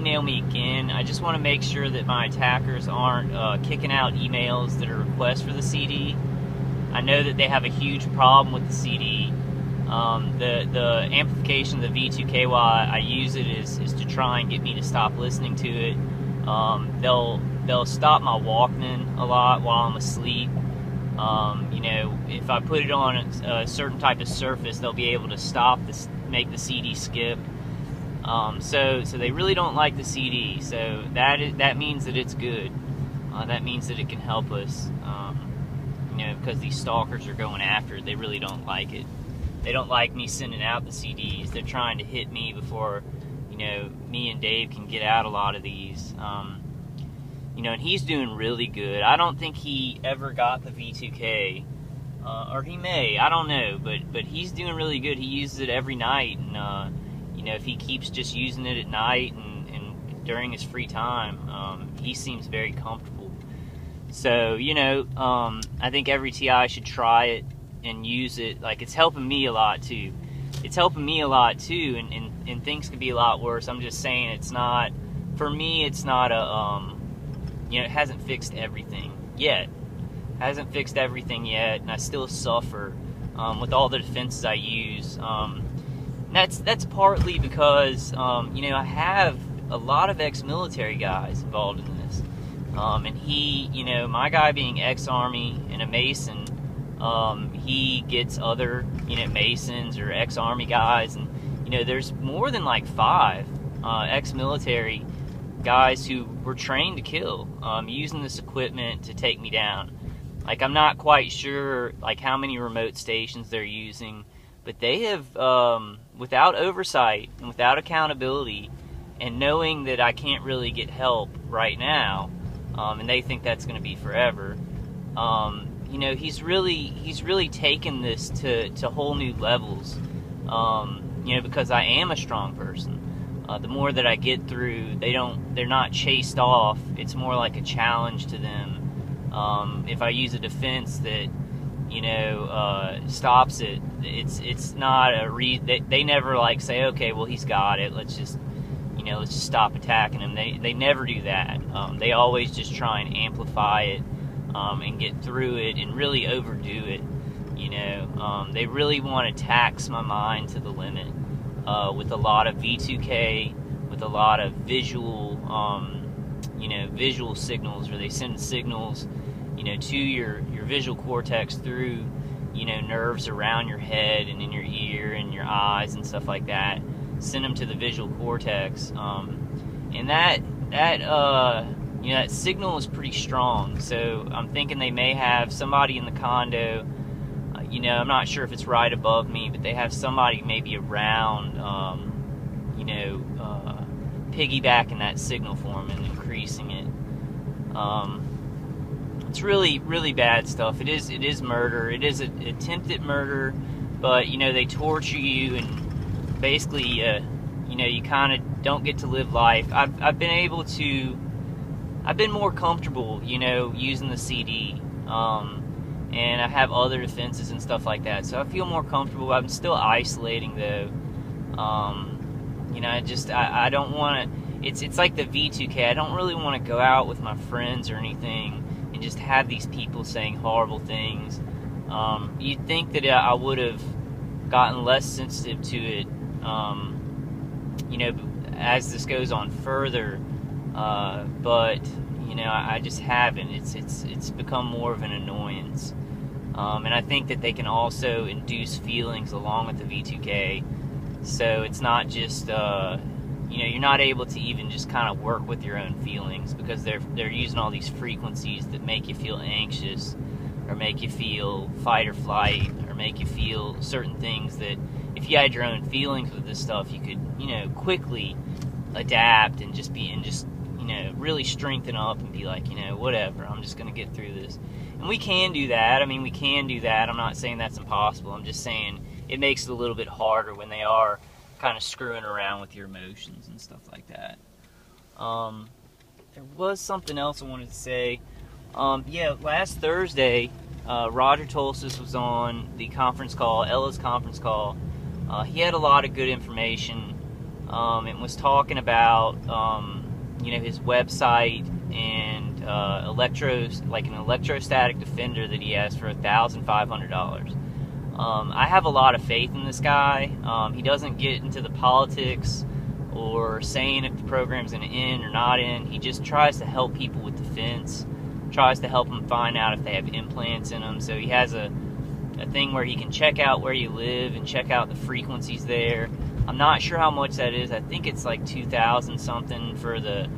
email me again. I just want to make sure that my attackers aren't kicking out emails that are requests for the CD. I know that they have a huge problem with the CD. The amplification of the V2KY, I use it is to try and get me to stop listening to it. They'll stop my Walkman a lot while I'm asleep. You know, if I put it on a certain type of surface, they'll be able to stop this, make the CD skip. So they really don't like the CD. So that means that it's good. That means that it can help us. You know, because these stalkers are going after it. They really don't like it. They don't like me sending out the CDs. They're trying to hit me before, you know, me and Dave can get out a lot of these. You know, and he's doing really good. I don't think he ever got the V2K, or he may. I don't know, but he's doing really good. He uses it every night, and you know, if he keeps just using it at night and during his free time, he seems very comfortable. So, you know, I think every TI should try it and use it. Like, it's helping me a lot too. It's helping me a lot too, and things could be a lot worse. I'm just saying, it's not, for me, it's not a, you know, it hasn't fixed everything yet. Hasn't fixed everything yet, and I still suffer with all the defenses I use. That's partly because, you know, I have a lot of ex-military guys involved in this. And he, you know, my guy being ex-Army and a Mason, he gets other, you know, Masons or ex-Army guys, and, you know, there's more than like 5 ex-military guys who were trained to kill, using this equipment to take me down. Like, I'm not quite sure, like, how many remote stations they're using, but they have, without oversight and without accountability, and knowing that I can't really get help right now, and they think that's going to be forever, you know, he's really taken this to whole new levels, you know, because I am a strong person. The more that I get through, they're not chased off. It's more like a challenge to them. If I use a defense that, you know, stops it, it's not a they never like say, okay, well, he's got it, let's just stop attacking him. They never do that. They always just try and amplify it, and get through it and really overdo it. You know, they really want to tax my mind to the limit. With a lot of V2K, with a lot of visual, you know, visual signals, where they send signals, you know, to your visual cortex through, you know, nerves around your head and in your ear and your eyes and stuff like that. Send them to the visual cortex, and that you know, that signal is pretty strong. So I'm thinking they may have somebody in the condo. You know, I'm not sure if it's right above me, but they have somebody maybe around, you know, piggybacking that signal for them and increasing it. It's really, really bad stuff. It is murder. It is an attempted murder, but, you know, they torture you, and basically, you know, you kind of don't get to live life. I've been more comfortable, you know, using the CD. And I have other defenses and stuff like that, so I feel more comfortable. I'm still isolating though. You know, I don't want to. It's like the V2K. I don't really want to go out with my friends or anything and just have these people saying horrible things. You'd think that I would have gotten less sensitive to it, you know, as this goes on further. But you know, I just haven't. It's become more of an annoyance. And I think that they can also induce feelings along with the V2K. So it's not just, you know, you're not able to even just kind of work with your own feelings, because they're using all these frequencies that make you feel anxious, or make you feel fight or flight, or make you feel certain things that if you had your own feelings with this stuff, you could, you know, quickly adapt and just you know, really strengthen up and be like, you know, whatever, I'm just going to get through this. And we can do that. I mean, we can do that. I'm not saying that's impossible. I'm just saying it makes it a little bit harder when they are kind of screwing around with your emotions and stuff like that. There was something else I wanted to say. Yeah, last Thursday, Roger Tulsis was on the conference call, Ella's conference call. He had a lot of good information. and was talking about his website and an electrostatic defender that he has for $1,500. I have a lot of faith in this guy. He doesn't get into the politics or saying if the program's going to end or not end. He just tries to help people with defense, tries to help them find out if they have implants in them. So he has a thing where he can check out where you live and check out the frequencies there. I'm not sure how much that is. I think it's like 2,000 something for the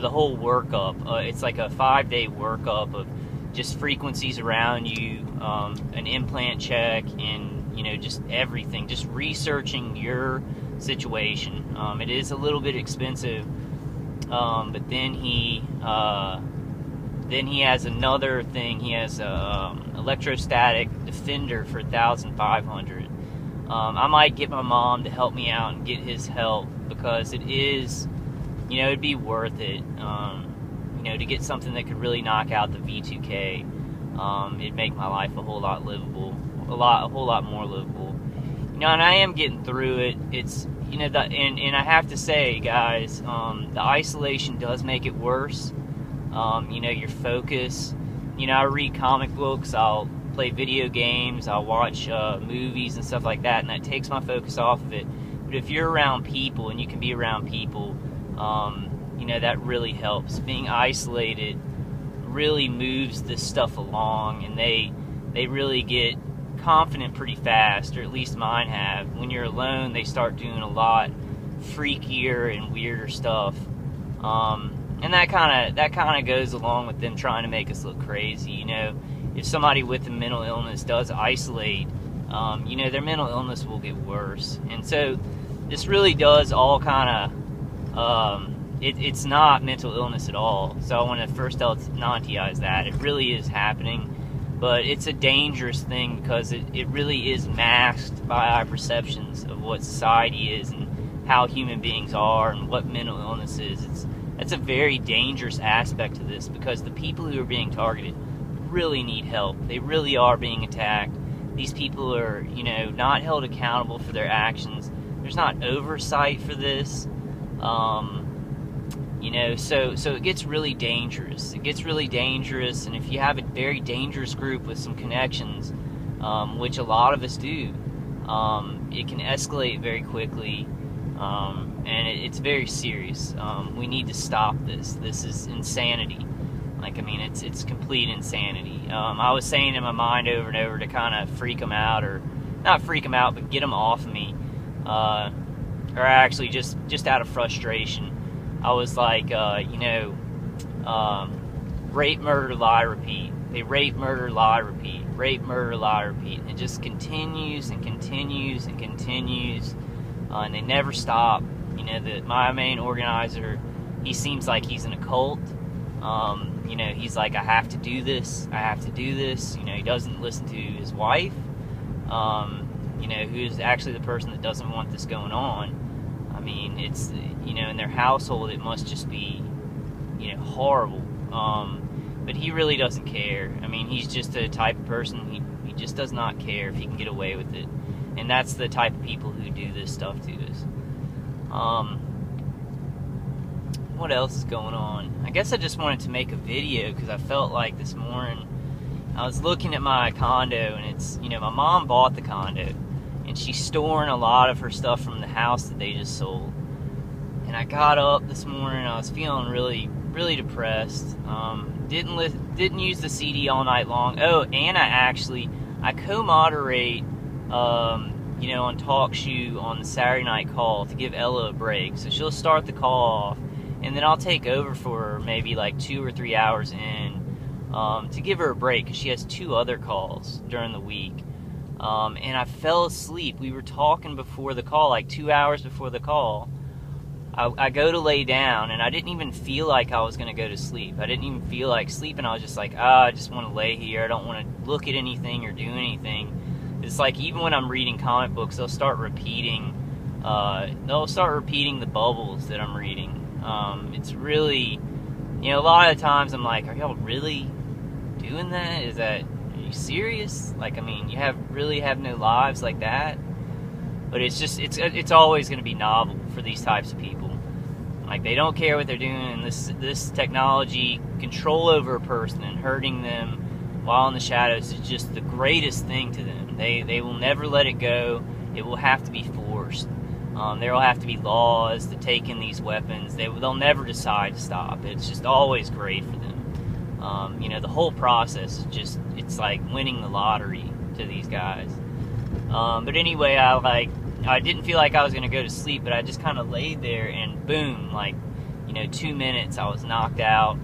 whole workup. It's like a 5-day workup of just frequencies around you, an implant check, and just everything, just researching your situation. It is a little bit expensive, but then he has another thing. He has a electrostatic defender for $1,500. I might get my mom to help me out and get his help, because it is, it'd be worth it. To get something that could really knock out the V2K. It'd make my life a whole lot livable, a whole lot more livable. And I am getting through it. It's and I have to say, guys, the isolation does make it worse. Your focus. I read comic books, I'll play video games, I'll watch movies and stuff like that, and that takes my focus off of it. But if you're around people, and you can be around people, that really helps. Being isolated really moves this stuff along, and they really get confident pretty fast, or at least mine have. When you're alone, they start doing a lot freakier and weirder stuff. And that kind of goes along with them trying to make us look crazy. If somebody with a mental illness does isolate, their mental illness will get worse. And so this really does all kind of, it's not mental illness at all. So I want to first non-TIze that. It really is happening, but it's a dangerous thing, because it really is masked by our perceptions of what society is and how human beings are and what mental illness is. That's a very dangerous aspect to this, because the people who are being targeted really need help. They really are being attacked. These people are, not held accountable for their actions. There's not oversight for this. So it gets really dangerous. It gets really dangerous, and if you have a very dangerous group with some connections, which a lot of us do, it can escalate very quickly. And it's very serious. We need to stop this. This is insanity. It's complete insanity. I was saying in my mind over and over to kind of freak them out, or not freak them out, but get them off of me. Or actually just out of frustration. I was like, rape, murder, lie, repeat. They rape, murder, lie, repeat. Rape, murder, lie, repeat. It just continues and continues and continues. And they never stop. My main organizer, he seems like he's in a cult. He's like, I have to do this. I have to do this. He doesn't listen to his wife, who's actually the person that doesn't want this going on. It's, in their household, it must just be, horrible. But he really doesn't care. He's just a type of person, he just does not care if he can get away with it. And that's the type of people who do this stuff to us. What else is going on? I guess I just wanted to make a video because I felt like this morning I was looking at my condo, and it's, my mom bought the condo, and she's storing a lot of her stuff from the house that they just sold. And I got up this morning, I was feeling really, really depressed. Didn't use the CD all night long. Oh, and I co-moderate, on Talk Shoe on the Saturday night call to give Ella a break. So she'll start the call off, and then I'll take over for her maybe like 2 or 3 hours in, to give her a break, because she has 2 other calls during the week. And I fell asleep. We were talking before the call, like 2 hours before the call. I go to lay down, and I didn't even feel like I was going to go to sleep. I didn't even feel like sleeping. I was just like, I just want to lay here. I don't want to look at anything or do anything. It's like, even when I'm reading comic books, they'll start repeating the bubbles that I'm reading. It's really, a lot of the times I'm like, are y'all really doing that? Are you serious? You really have no lives like that? But it's always going to be novel for these types of people. Like, they don't care what they're doing, and this technology, control over a person and hurting them while in the shadows, is just the greatest thing to them. They will never let it go. It will have to be forced. There will have to be laws to take in these weapons. They'll never decide to stop. It's just always great for them. You know, the whole process is just, it's like winning the lottery to these guys. But anyway, I didn't feel like I was going to go to sleep, but I just kind of laid there, and boom, like, you know, 2 minutes, I was knocked out.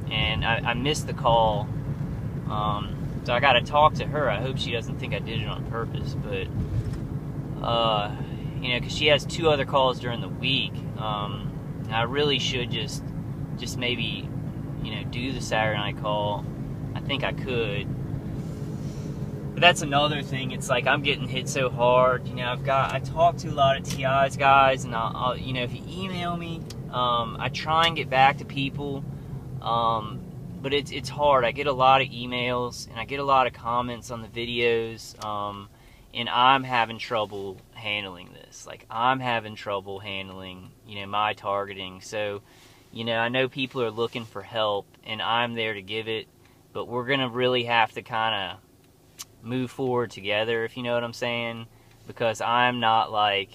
And I missed the call. So I got to talk to her. I hope she doesn't think I did it on purpose, but, you know, because she has 2 other calls during the week. And I really should just maybe, you know, do the Saturday night call. I think I could. But that's another thing. It's like, I'm getting hit so hard. You know, I talk to a lot of TIs guys, and I'll you know, if you email me, I try and get back to people. But it's hard. I get a lot of emails, and I get a lot of comments on the videos, and I'm having trouble handling this. Like, I'm having trouble handling, you know, my targeting. So, you know, I know people are looking for help, and I'm there to give it, but we're going to really have to kind of move forward together, if you know what I'm saying, because I'm not like,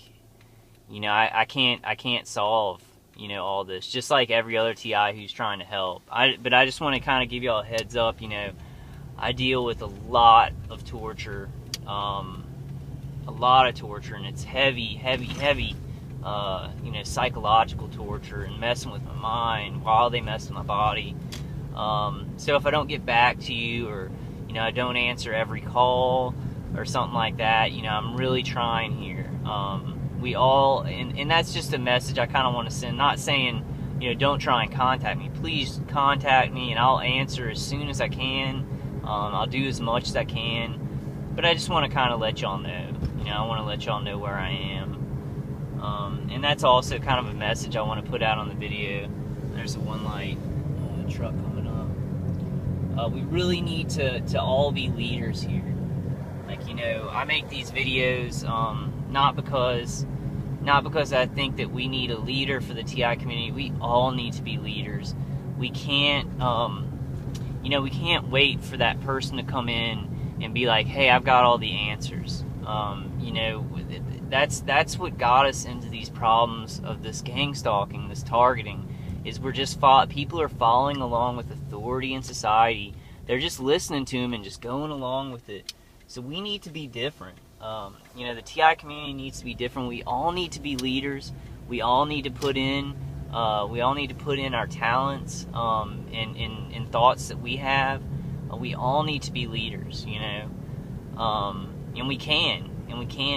you know, I can't solve, you know, all this, just like every other TI who's trying to help. But I just want to kind of give y'all a heads up. You know, I deal with a lot of torture, and it's heavy, you know, psychological torture, and messing with my mind while they mess with my body. So if I don't get back to you, or, you know, I don't answer every call or something like that, you know, I'm really trying here. We all, and that's just a message I kind of want to send, not saying, you know, don't try and contact me. Please contact me, and I'll answer as soon as I can. I'll do as much as I can, but I just want to kind of let y'all know, you know, I want to let y'all know where I am. And that's also kind of a message I want to put out on the video. There's a one light truck coming up. We really need to all be leaders here. Like, you know, I make these videos not because I think that we need a leader for the TI community. We all need to be leaders. We can't, you know, we can't wait for that person to come in and be like, hey, I've got all the answers. You know, that's what got us into these problems of this gang stalking, this targeting, is we're just people are following along with authority in society. They're just listening to them and just going along with it. So we need to be different. You know, the TI community needs to be different. We all need to be leaders. We all need to put in our talents and thoughts that we have. We all need to be leaders, you know, and we can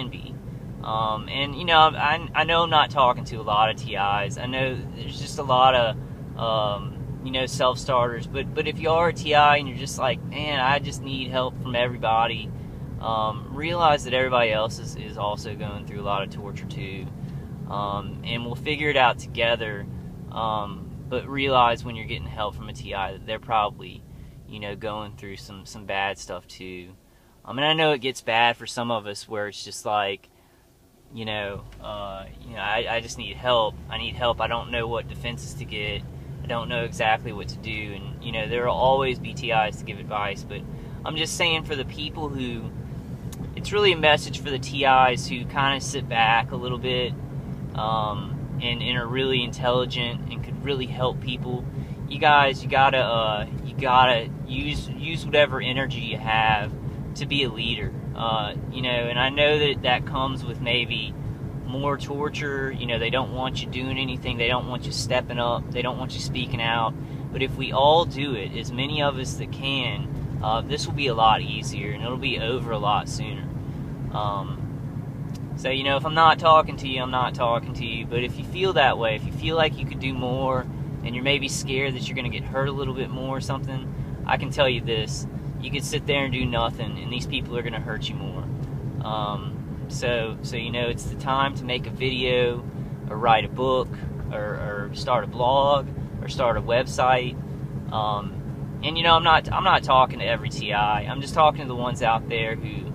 be. And you know, I know I'm not talking to a lot of TIs. I know there's just a lot of you know, self-starters. But if you are a TI and you're just like, man, I just need help from everybody, realize that everybody else is also going through a lot of torture too. And we'll figure it out together. But realize when you're getting help from a TI that they're probably, you know, going through some bad stuff too. And I know it gets bad for some of us where it's just like, you know, I just need help. I need help. I don't know what defenses to get. I don't know exactly what to do. And, you know, there will always be TIs to give advice. But I'm just saying, for the people who, it's really a message for the TIs who kind of sit back a little bit and are really intelligent and could really help people. You guys, you gotta use whatever energy you have to be a leader. You know, and I know that comes with maybe more torture. You know, they don't want you doing anything. They don't want you stepping up. They don't want you speaking out. But if we all do it, as many of us that can, this will be a lot easier, and it'll be over a lot sooner. So, you know, if I'm not talking to you, I'm not talking to you. But if you feel that way, if you feel like you could do more, and you're maybe scared that you're going to get hurt a little bit more or something, I can tell you this. You could sit there and do nothing, and these people are going to hurt you more. So you know, it's the time to make a video, or write a book, or start a blog, or start a website. And you know, I'm not talking to every TI. I'm just talking to the ones out there who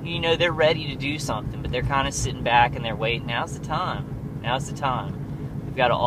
you know, they're ready to do something, but they're kind of sitting back and they're waiting. Now's the time. Now's the time. We've got to all